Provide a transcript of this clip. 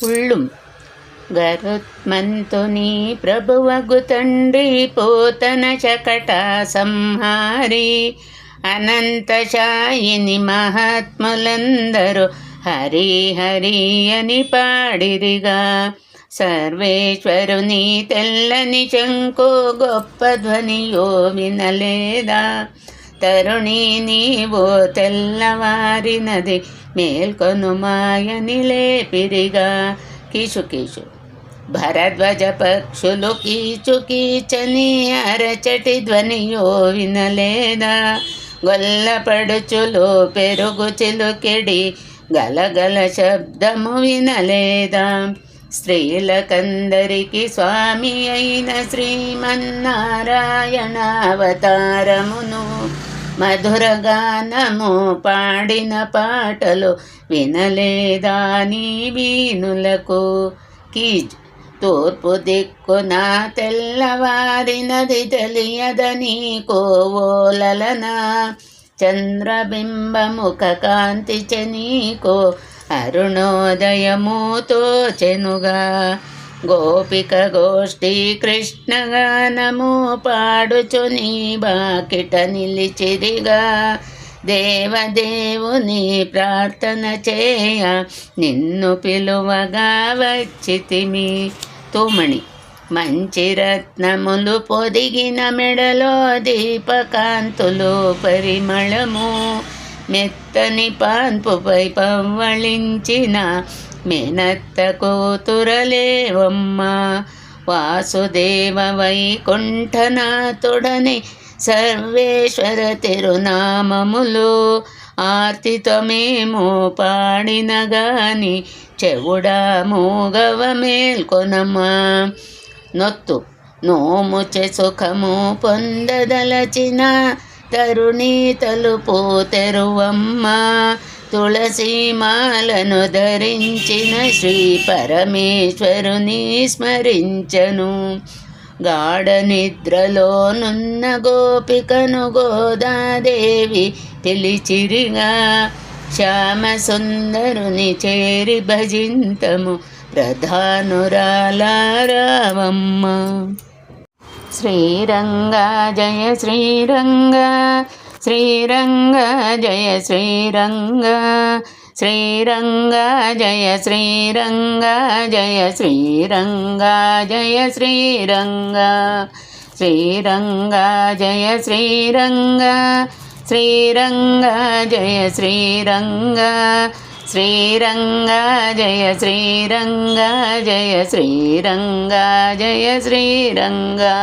ఉళ్ళుం గరుత్మంతుని ప్రభువగు తండ్రి పోతన శకట సంహారి అనంతశాయిని మహాత్ములందరూ హరి హరి అని పాడిరిగా. సర్వేశ్వరుని తెల్లని శంఖు గొప్ప ధ్వనియో వినలేదా. తరుణి నీవో తెల్లవారినది మేల్కొనుమాయని లేపిరిగా. కీచు భరద్వజ పక్షులు కీచు కీచని అరచటి ధ్వనియో వినలేదా. గొల్లపడుచులు పెరుగు చిలుకెడి గలగల శబ్దము వినలేదా. స్త్రీలకందరికి స్వామి అయిన శ్రీమన్నారాయణ అవతారమును మధురగానము పాడిన పాటలు వినలేదా నీ వీనులకు. కీజ్ తూర్పు దిక్కున తెల్లవారినది తెలియదని కోవోలలనా. చంద్రబింబముఖ కాంతి చెనీకో అరుణోదయము తోచెనుగా. గోపిక గోష్ఠి కృష్ణగానము పాడుచుని బాకిట నిలిచిరిగా. దేవదేవుని ప్రార్థన చేయ నిన్ను పిలువగా వచ్చితిమి. తూమణి మంచి రత్నములు పొదిగిన మెడలో దీపకాంతులు పరిమళము. మెత్తని పాన్పుపై పవ్వళించిన మేనత్త కూతురలేవమ్మ. వాసుదేవ వైకుంఠనాథుడని సర్వేశ్వర తిరునామములు ఆర్తితో మేము పాడిన గాని చెవుడా మూగవ మేల్కొనమా. నొత్తు నోముచె సుఖము పొందదలచిన తరుణి తలుపు తెరువమ్మ. తులసీమాలను ధరించిన శ్రీ పరమేశ్వరుని స్మరించను. గాఢ నిద్రలోనున్న గోపికను గోదాదేవి పిలిచిరిగా. శ్యామసుందరుని చేరి భజింతము ప్రధానురాలారావమ్మ. శ్రీరంగా జయ శ్రీరంగా శ్రీరంగా జయ శ్రీరంగా శ్రీరంగా జయ శ్రీరంగా జయ శ్రీరంగా జయ శ్రీరంగా శ్రీరంగా జయ శ్రీరంగా శ్రీరంగా జయ శ్రీరంగా శ్రీరంగా జయ శ్రీరంగా జయ శ్రీరంగా జయ శ్రీరంగా.